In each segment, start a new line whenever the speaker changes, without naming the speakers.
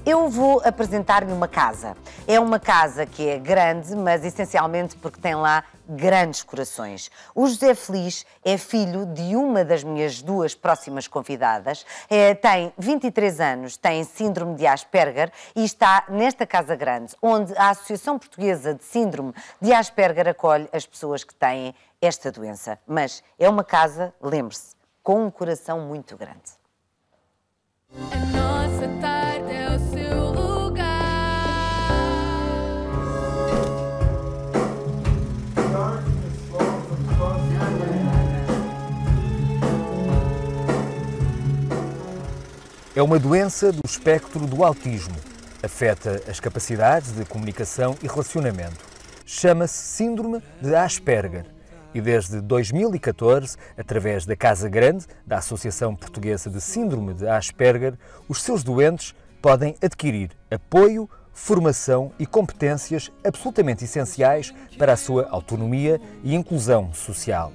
Eu vou apresentar-lhe uma casa. É uma casa que é grande, mas essencialmente porque tem lá grandes corações. O José Feliz é filho de uma das minhas duas próximas convidadas. Tem 23 anos, tem síndrome de Asperger e está nesta casa grande, onde a Associação Portuguesa de Síndrome de Asperger acolhe as pessoas que têm esta doença. Mas é uma casa, lembre-se, com um coração muito grande.
A nossa tarde é o seu lugar.
É uma doença do espectro do autismo. Afeta as capacidades de comunicação e relacionamento. Chama-se Síndrome de Asperger. E desde 2014, através da Casa Grande, da Associação Portuguesa de Síndrome de Asperger, os seus doentes podem adquirir apoio, formação e competências absolutamente essenciais para a sua autonomia e inclusão social.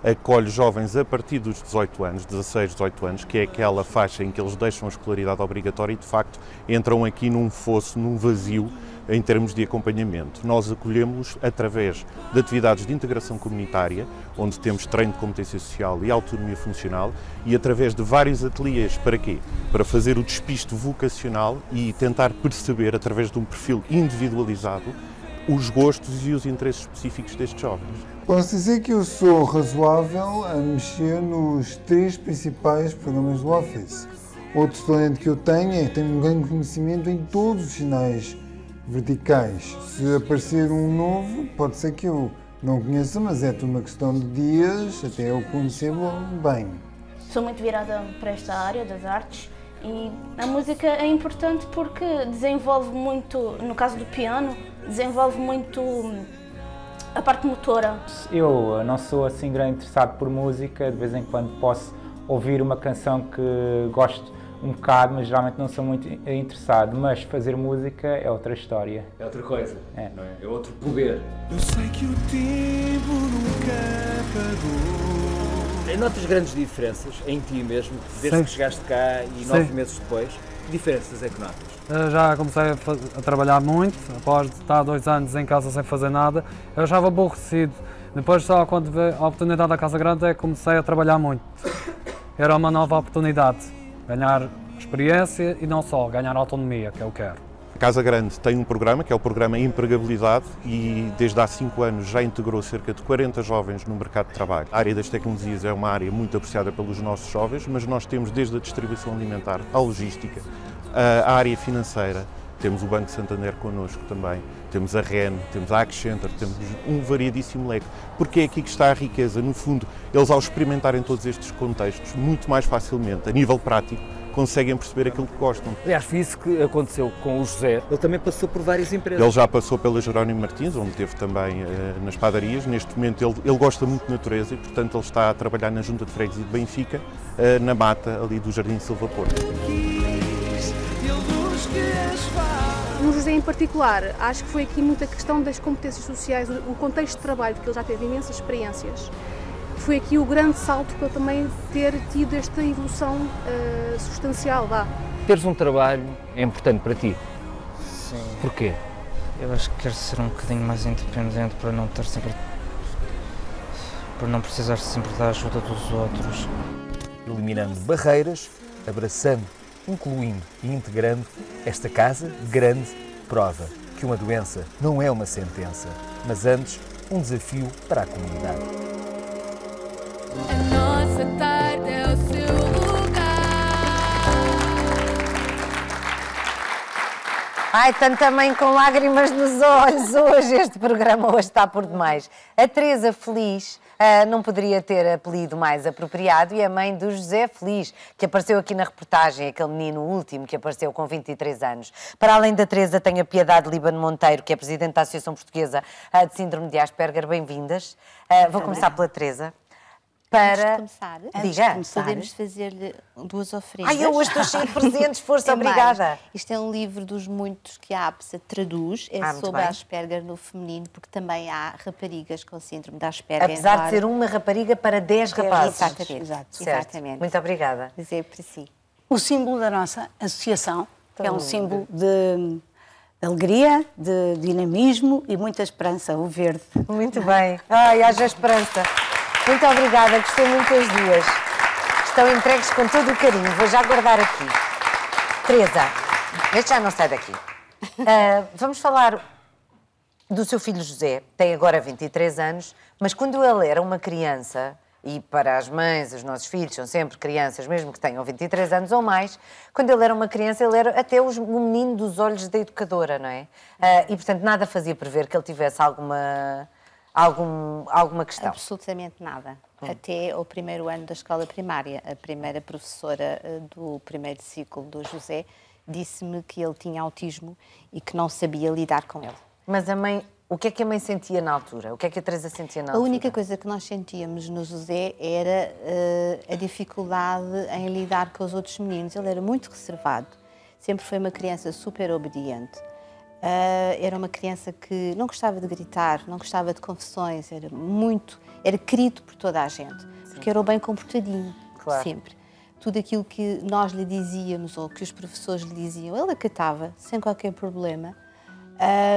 Acolhe jovens a partir dos 18 anos, 16, 18 anos, que é aquela faixa em que eles deixam a escolaridade obrigatória e, de facto, entram aqui num fosso, num vazio, em termos de acompanhamento. Nós acolhemos-los através de atividades de integração comunitária, onde temos treino de competência social e autonomia funcional, e através de vários ateliês. Para quê? Para fazer o despiste vocacional e tentar perceber, através de um perfil individualizado, os gostos e os interesses específicos destes jovens.
Posso dizer que eu sou razoável a mexer nos 3 principais programas do Office. Outro talento que eu tenho é que tenho um grande conhecimento em todos os sinais verticais. Se aparecer um novo, pode ser que eu não conheça, mas é tudo uma questão de dias até eu conhecê-lo bem.
Sou muito virada para esta área das artes e a música é importante porque desenvolve muito, no caso do piano, desenvolve muito a parte motora.
Eu não sou assim grande interessado por música, de vez em quando posso ouvir uma canção que gosto um bocado, mas geralmente não sou muito interessado, mas fazer música é outra história.
É outra coisa,
não
é? É outro poder.
Eu sei que o tempo nunca parou.
Notas grandes diferenças em ti mesmo, desde que chegaste cá e 9 meses depois? Que diferenças é que notas?
Já comecei a trabalhar muito, após estar 2 anos em casa sem fazer nada, eu já estava aborrecido. Depois, só quando veio a oportunidade da Casa Grande, é que comecei a trabalhar muito. Era uma nova oportunidade. Ganhar experiência e não só, ganhar autonomia, que eu quero.
A Casa Grande tem um programa, que é o programa Empregabilidade, e desde há 5 anos já integrou cerca de 40 jovens no mercado de trabalho. A área das tecnologias é uma área muito apreciada pelos nossos jovens, mas nós temos desde a distribuição alimentar à logística, a área financeira, temos o Banco Santander connosco também, temos a REN, temos a Accenture, temos um variadíssimo leque, porque é aqui que está a riqueza. No fundo, eles ao experimentarem todos estes contextos, muito mais facilmente, a nível prático, conseguem perceber aquilo que gostam.
Aliás, foi isso que aconteceu com o José. Ele também passou por várias empresas.
Ele já passou pela Jerónimo Martins, onde esteve também nas padarias. Neste momento ele gosta muito de natureza e, portanto, ele está a trabalhar na Junta de Freguesia de Benfica, na mata ali do Jardim Silva Porto.
No José em particular, acho que foi aqui muita questão das competências sociais, o contexto de trabalho, porque ele já teve imensas experiências. Foi aqui o grande salto para também ter tido esta evolução substancial.
Teres um trabalho é importante para ti?
Sim.
Porquê?
Eu acho que quero ser um bocadinho mais independente para não ter sempre... para não precisar sempre da ajuda dos outros.
Eliminando barreiras, abraçando, incluindo e integrando, esta Casa Grande prova que uma doença não é uma sentença, mas antes um desafio para a comunidade.
A nossa tarde é o seu lugar.
Ai, tanto também com lágrimas nos olhos hoje. Este programa hoje está por demais. A Teresa Feliz não poderia ter apelido mais apropriado e é mãe do José Feliz, que apareceu aqui na reportagem, aquele menino último que apareceu com 23 anos. Para além da Teresa, tem a Piedade Líbano Monteiro, que é presidente da Associação Portuguesa de Síndrome de Asperger. Bem-vindas. Vou começar pela Teresa.
Antes de começar, podemos fazer-lhe 2 oferendas.
Ai, eu hoje estou cheia de presentes, força, obrigada.
Isto é um livro dos muitos que a APSA traduz, é sobre a Asperger no feminino, porque também há raparigas com síndrome de Asperger.
Apesar de ser uma rapariga para 10 rapazes.
Exatamente.
Muito obrigada.
Mas é para si.
O símbolo da nossa associação
que
é um símbolo de alegria, de dinamismo e muita esperança, o verde.
Muito bem. Ai, haja esperança. Muito obrigada, gostei muito das duas. Estão entregues com todo o carinho. Vou já guardar aqui. Teresa, este já não sai daqui. Vamos falar do seu filho José. Tem agora 23 anos, mas quando ele era uma criança, e para as mães, os nossos filhos são sempre crianças, mesmo que tenham 23 anos ou mais, quando ele era uma criança, ele era até o menino dos olhos da educadora, não é? E, portanto, nada fazia prever que ele tivesse alguma questão.
Absolutamente nada. Até o primeiro ano da escola primária, a primeira professora do primeiro ciclo do José disse-me que ele tinha autismo e que não sabia lidar com ele.
Mas a mãe, o que é que a mãe sentia na altura? O que é que a Teresa sentia na altura?
A única coisa que nós sentíamos no José era a dificuldade em lidar com os outros meninos. Ele era muito reservado, sempre foi uma criança super obediente. Era uma criança que não gostava de gritar, não gostava de confissões, era querido por toda a gente, porque era o bem comportadinho, claro. Sempre. Tudo aquilo que nós lhe dizíamos ou que os professores lhe diziam, ele acatava, sem qualquer problema.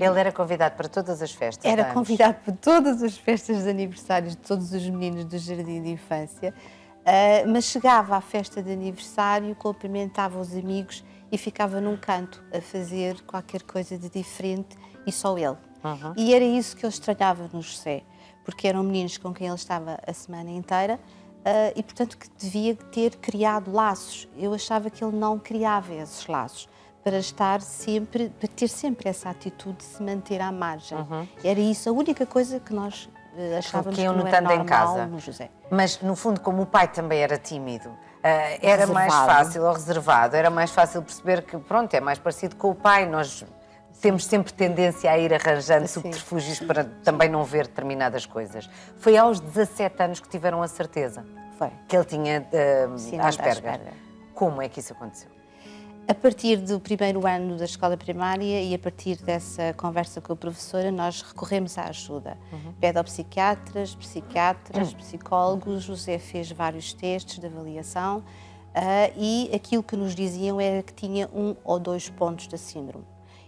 Ele era convidado para todas as festas?
Era convidado para todas as festas de aniversários de todos os meninos do Jardim de Infância, mas chegava à festa de aniversário, cumprimentava os amigos e ficava num canto a fazer qualquer coisa de diferente e só ele. E era isso que eu estranhava no José, porque eram meninos com quem ele estava a semana inteira e, portanto, que devia ter criado laços. Eu achava que ele não criava esses laços. Para ter sempre essa atitude de se manter à margem. Era isso a única coisa que nós achávamos que não era normal em casa. No José.
Mas, no fundo, como o pai também era tímido, era mais fácil, ou reservado, era mais fácil perceber que, pronto, é mais parecido com o pai. Nós temos sempre tendência a ir arranjando subterfúgios para também não ver determinadas coisas. Foi aos 17 anos que tiveram a certeza que ele tinha Asperger. Como é que isso aconteceu?
A partir do primeiro ano da escola primária e a partir dessa conversa com a professora, nós recorremos à ajuda. Pedopsiquiatras, psiquiatras, psicólogos, José fez vários testes de avaliação e aquilo que nos diziam era que tinha 1 ou 2 pontos da síndrome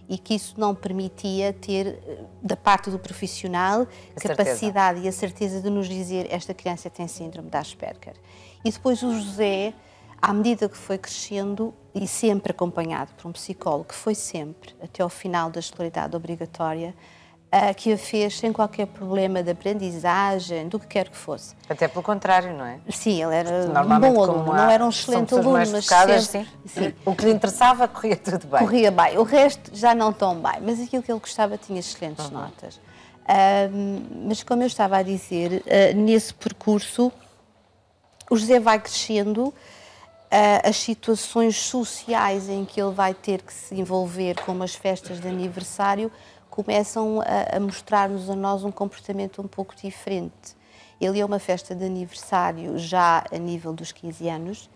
e que isso não permitia ter, da parte do profissional, capacidade e a certeza de nos dizer esta criança tem síndrome de Asperger. E depois o José, à medida que foi crescendo e sempre acompanhado por um psicólogo, que foi sempre, até ao final da escolaridade obrigatória, que a fez sem qualquer problema de aprendizagem, do que quer que fosse.
Até pelo contrário, não é?
Sim, ele era um bom aluno, não era um excelente aluno,
mais
mas
focadas,
sempre...
Sim. O que lhe interessava corria tudo bem.
Corria bem, o resto já não tão bem, mas aquilo que ele gostava tinha excelentes notas. Mas como eu estava a dizer, nesse percurso, o José vai crescendo, as situações sociais em que ele vai ter que se envolver, como as festas de aniversário, começam a mostrar-nos a nós um comportamento um pouco diferente. Ele ia a uma festa de aniversário já a nível dos 15 anos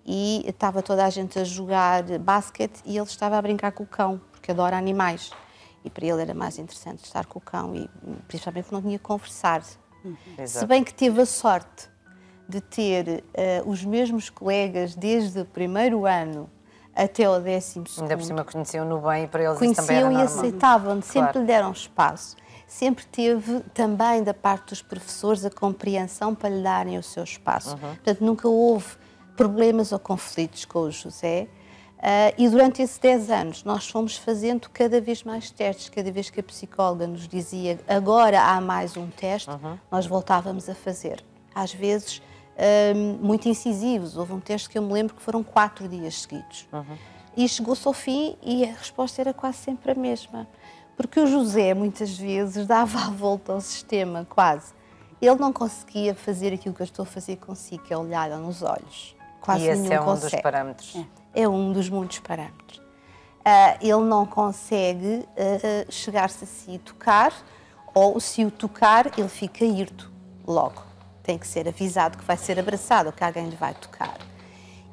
e estava toda a gente a jogar basquete e ele estava a brincar com o cão, porque adora animais. E para ele era mais interessante estar com o cão e principalmente porque não tinha que conversar. Se bem que teve a sorte de ter os mesmos colegas desde o primeiro ano até ao 12º.
Ainda por cima conheciam-no bem e para eles isso também era
normal.
Conheciam
e aceitavam, sempre lhe deram espaço. Sempre teve também da parte dos professores a compreensão para lhe darem o seu espaço. Portanto, nunca houve problemas ou conflitos com o José. E durante esses 10 anos nós fomos fazendo cada vez mais testes. Cada vez que a psicóloga nos dizia agora há mais um teste, nós voltávamos a fazer. Às vezes muito incisivos. Houve um teste que eu me lembro que foram 4 dias seguidos. E chegou-se ao fim e a resposta era quase sempre a mesma. Porque o José, muitas vezes, dava a volta ao sistema, quase. Ele não conseguia fazer aquilo que eu estou a fazer consigo, que é olhar nos olhos. Quase nenhum consegue.
E esse é um dos parâmetros.
É um dos muitos parâmetros. Ele não consegue chegar-se a si e tocar, ou se o tocar, ele fica hirto logo. Tem que ser avisado que vai ser abraçado ou que alguém lhe vai tocar.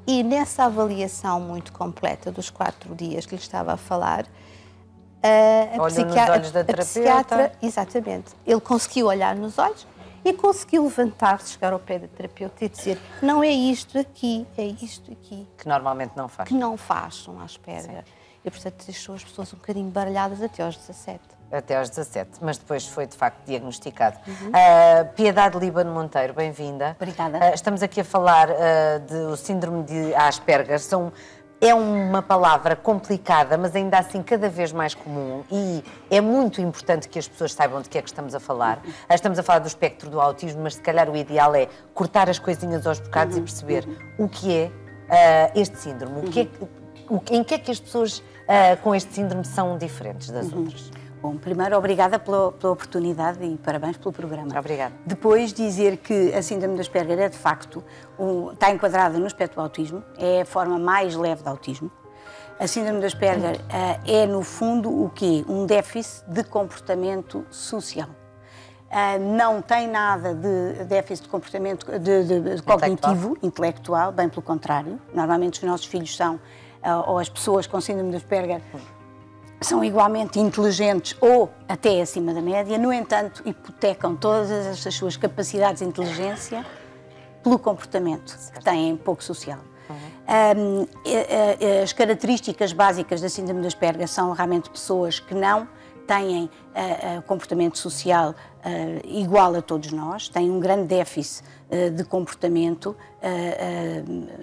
E nessa avaliação muito completa dos 4 dias que lhe estava a falar, a psiquiatra, exatamente, ele conseguiu olhar nos olhos e conseguiu levantar-se, chegar ao pé da terapeuta e dizer não é isto aqui, é isto aqui.
Que normalmente não faz.
Que não faz um Asperger. e, portanto, deixou as pessoas um bocadinho baralhadas até aos 17.
Até aos 17, mas depois foi de facto diagnosticado. Piedade Líbano Monteiro, bem-vinda.
Obrigada.
Estamos aqui a falar do síndrome de Asperger. É uma palavra complicada, mas ainda assim cada vez mais comum, e é muito importante que as pessoas saibam de que é que estamos a falar. Estamos a falar do espectro do autismo, mas se calhar o ideal é cortar as coisinhas aos bocados e perceber o que é este síndrome, em que é que as pessoas com este síndrome são diferentes das outras.
Bom, primeiro, obrigada pela oportunidade e parabéns pelo programa.
Obrigada.
Depois, dizer que a síndrome de Asperger é, de facto, está enquadrada no espectro do autismo, é a forma mais leve de autismo. A síndrome de Asperger é, no fundo, o quê? Um déficit de comportamento social. Não tem nada de déficit de comportamento de cognitivo, intelectual, bem pelo contrário. Normalmente os nossos filhos são, ou as pessoas com síndrome de Asperger, são igualmente inteligentes ou até acima da média, no entanto, hipotecam todas estas suas capacidades de inteligência pelo comportamento que têm pouco social. As características básicas da síndrome de Asperger são realmente pessoas que não têm comportamento social igual a todos nós, têm um grande déficit de comportamento,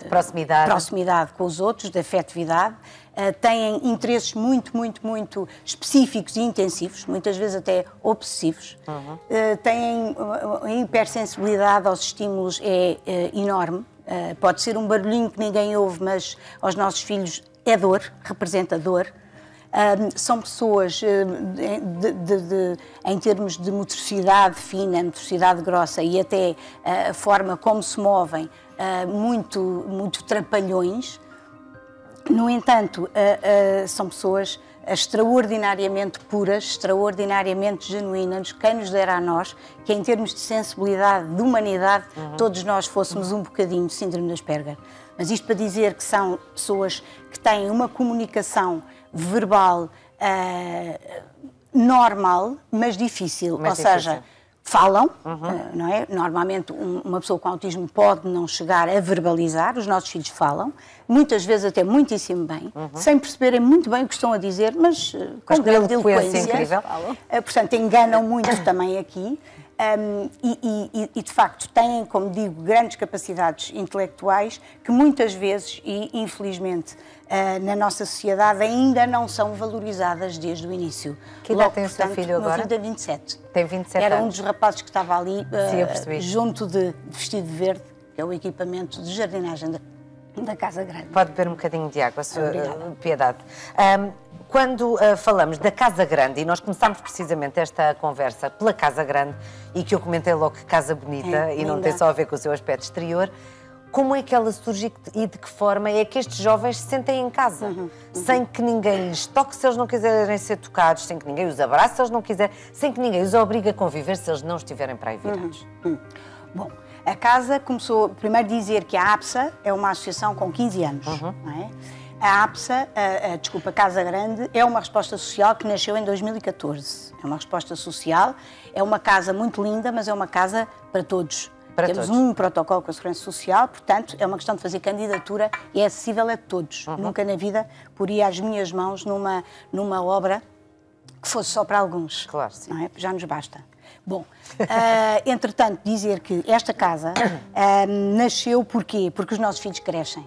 proximidade com os outros, de afetividade, têm interesses muito específicos e intensivos, muitas vezes até obsessivos, têm a hipersensibilidade aos estímulos enorme, pode ser um barulhinho que ninguém ouve, mas aos nossos filhos é dor, representa dor. São pessoas, em termos de motricidade fina, motricidade grossa e até a forma como se movem, muito trapalhões. No entanto, são pessoas extraordinariamente puras, extraordinariamente genuínas, quem nos dera a nós, que em termos de sensibilidade, de humanidade, todos nós fôssemos um bocadinho de síndrome de Asperger. Mas isto para dizer que são pessoas que têm uma comunicação verbal normal, mas difícil. Ou seja, falam, não é? Normalmente uma pessoa com autismo pode não chegar a verbalizar, os nossos filhos falam, muitas vezes até muitíssimo bem, sem perceberem muito bem o que estão a dizer, mas com grande eloquência. Portanto, enganam muito também aqui. E de facto têm, como digo, grandes capacidades intelectuais que muitas vezes e infelizmente na nossa sociedade ainda não são valorizadas desde o início.
Que idade tem o seu filho agora?
O meu filho tem 27.
Tem 27
Era
anos.
um dos rapazes que estava ali
Sim,
junto de vestido verde, que é o equipamento de jardinagem da Casa Grande.
Pode beber um bocadinho de água, Sua Piedade. Quando falamos da Casa Grande, e nós começámos precisamente esta conversa pela Casa Grande, e que eu comentei logo que casa bonita, e não tem só a ver com o seu aspecto exterior, como é que ela surge e de que forma é que estes jovens se sentem em casa, sem que ninguém lhes toque se eles não quiserem ser tocados, sem que ninguém os abrace se eles não quiserem, sem que ninguém os obrigue a conviver se eles não estiverem para aí virados?
Bom, a casa começou, primeiro dizer que a APSA é uma associação com 15 anos, não é? A APSA, a Casa Grande, é uma resposta social que nasceu em 2014. É uma resposta social, é uma casa muito linda, mas é uma casa para todos. Temos um protocolo com a Segurança Social, portanto, é uma questão de fazer candidatura e é acessível a todos. Nunca na vida poria as minhas mãos numa obra que fosse só para alguns.
Claro, sim.
Não é? Já nos basta. Bom, entretanto, dizer que esta casa nasceu porquê? Porque os nossos filhos crescem.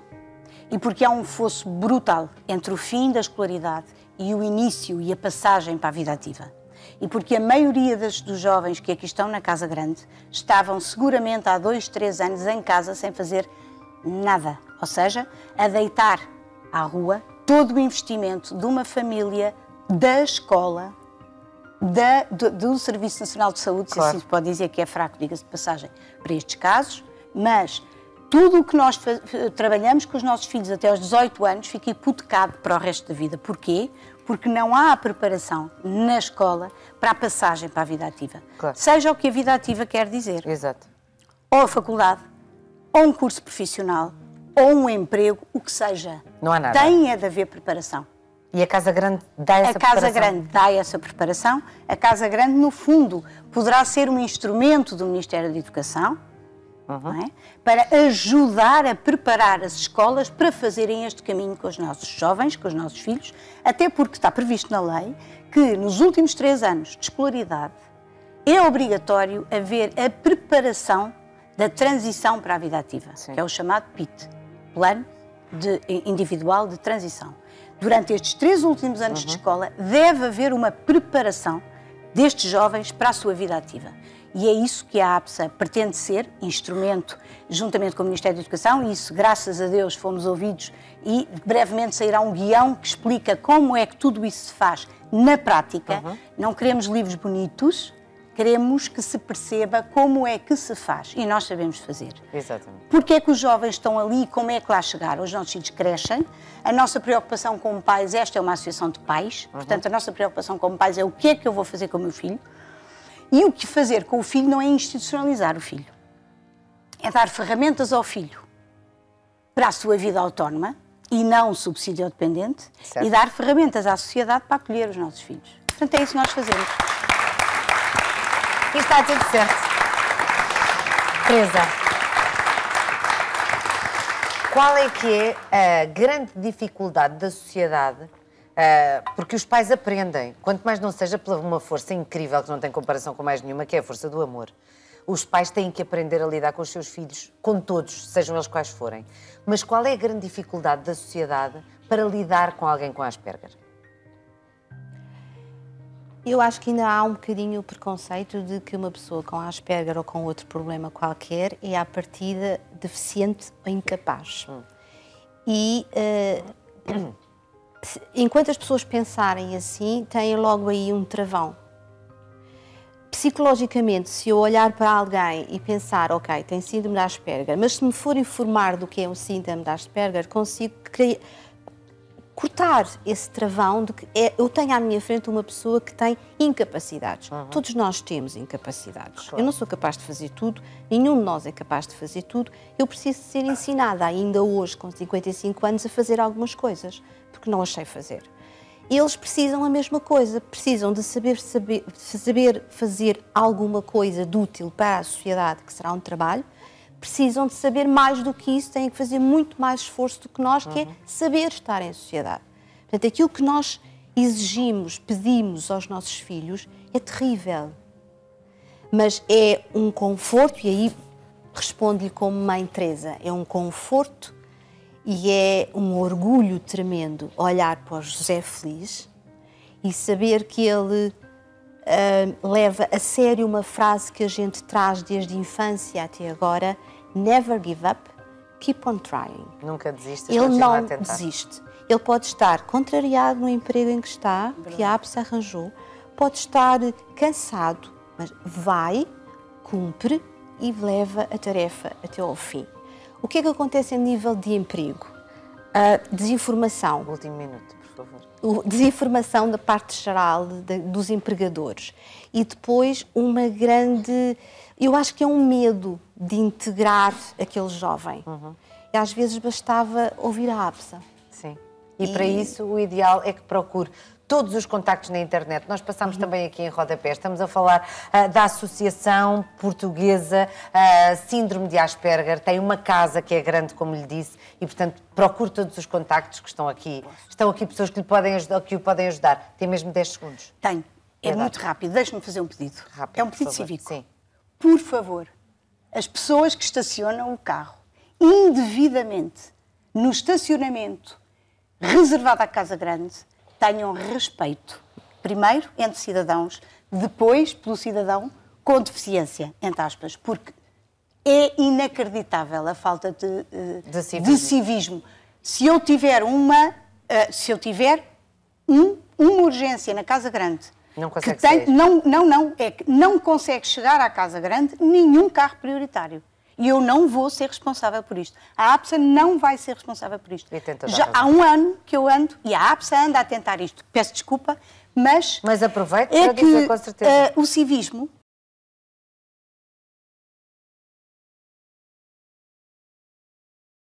E porque há um fosso brutal entre o fim da escolaridade e o início e a passagem para a vida ativa. E porque a maioria dos jovens que aqui estão na Casa Grande estavam seguramente há 2, 3 anos em casa sem fazer nada. Ou seja, a deitar à rua todo o investimento de uma família, da escola, do Serviço Nacional de Saúde, se assim se pode dizer que é fraco, diga-se de passagem, para estes casos, mas tudo o que nós trabalhamos com os nossos filhos até aos 18 anos fica hipotecado para o resto da vida. Porquê? Porque não há a preparação na escola para a passagem para a vida ativa. Seja o que a vida ativa quer dizer.
Exato.
Ou a faculdade, ou um curso profissional, ou um emprego, o que seja.
Não há nada.
Tem de haver preparação.
E a Casa Grande dá essa preparação?
A Casa Grande dá essa preparação. A Casa Grande, no fundo, poderá ser um instrumento do Ministério da Educação, não é? Para ajudar a preparar as escolas para fazerem este caminho com os nossos jovens, com os nossos filhos, até porque está previsto na lei que nos últimos 3 anos de escolaridade é obrigatório haver a preparação da transição para a vida ativa, que é o chamado PIT, Plano Individual de Transição. Durante estes 3 últimos anos de escola deve haver uma preparação destes jovens para a sua vida ativa. E é isso que a APSA pretende ser, instrumento, juntamente com o Ministério da Educação, e isso, graças a Deus, fomos ouvidos e brevemente sairá um guião que explica como é que tudo isso se faz na prática. Não queremos livros bonitos, queremos que se perceba como é que se faz, e nós sabemos fazer.
Exatamente.
Porque é que os jovens estão ali e como é que lá chegar? Os nossos filhos crescem, a nossa preocupação como pais, esta é uma associação de pais, portanto a nossa preocupação como pais é o que é que eu vou fazer com o meu filho, e o que fazer com o filho não é institucionalizar o filho, é dar ferramentas ao filho para a sua vida autónoma e não subsídio dependente, e dar ferramentas à sociedade para acolher os nossos filhos. Portanto é isso que nós fazemos.
E está tudo certo. Teresa, qual é que é a grande dificuldade da sociedade? Porque os pais aprendem, quanto mais não seja pela uma força incrível que não tem comparação com mais nenhuma, que é a força do amor. Os pais têm que aprender a lidar com os seus filhos, com todos, sejam eles quais forem. Mas qual é a grande dificuldade da sociedade para lidar com alguém com Asperger?
Eu acho que ainda há um bocadinho o preconceito de que uma pessoa com Asperger ou com outro problema qualquer é, à partida, deficiente ou incapaz. E enquanto as pessoas pensarem assim, têm logo aí um travão. Psicologicamente, se eu olhar para alguém e pensar, ok, tem síndrome de Asperger, mas se me for informar do que é um síndrome de Asperger, consigo cortar esse travão de que eu tenho à minha frente uma pessoa que tem incapacidades. Todos nós temos incapacidades. Claro. Eu não sou capaz de fazer tudo, nenhum de nós é capaz de fazer tudo. Eu preciso de ser ensinada ainda hoje, com 55 anos, a fazer algumas coisas, porque não as sei fazer. Eles precisam a mesma coisa, precisam de saber fazer alguma coisa de útil para a sociedade, que será um trabalho. Precisam de saber mais do que isso, têm que fazer muito mais esforço do que nós, que é saber estar em sociedade. Portanto, aquilo que nós exigimos, pedimos aos nossos filhos é terrível. Mas é um conforto, e aí respondo-lhe como mãe Teresa, é um conforto e é um orgulho tremendo olhar para o José Feliz e saber que ele leva a sério uma frase que a gente traz desde a infância até agora: never give up, keep on trying.
Nunca desistas,
ele
continua
não
a tentar.
desiste. Ele pode estar contrariado no emprego em que está, que a APSA arranjou, pode estar cansado, mas vai, cumpre e leva a tarefa até ao fim. O que é que acontece a nível de emprego? Desinformação.
Último minuto, por favor.
Desinformação da parte geral dos empregadores. E depois uma grande... Eu acho que é um medo de integrar aquele jovem. E às vezes bastava ouvir a APSA.
Sim. E para isso o ideal é que procure todos os contactos na internet. Nós passamos também aqui em rodapé, estamos a falar da Associação Portuguesa Síndrome de Asperger. Tem uma casa que é grande, como lhe disse, e portanto procure todos os contactos que estão aqui. Estão aqui pessoas que o podem ajudar. Tem mesmo 10 segundos.
Tenho. É muito rápido. Deixe-me fazer um pedido.
Rápido,
é um pedido
por favor.
cívico.
Sim.
Por favor, as pessoas que estacionam o carro indevidamente no estacionamento reservado à Casa Grande tenham respeito, primeiro entre cidadãos, depois pelo cidadão com deficiência, entre aspas, porque é inacreditável a falta de civismo. Se eu tiver uma urgência na Casa Grande,
não consegue
é que não consegue chegar à Casa Grande nenhum carro prioritário. E eu não vou ser responsável por isto. A APSA não vai ser responsável por isto. Já há um ano que eu ando, e a APSA anda a tentar isto. Peço desculpa, mas
aproveito para dizer com certeza.
O civismo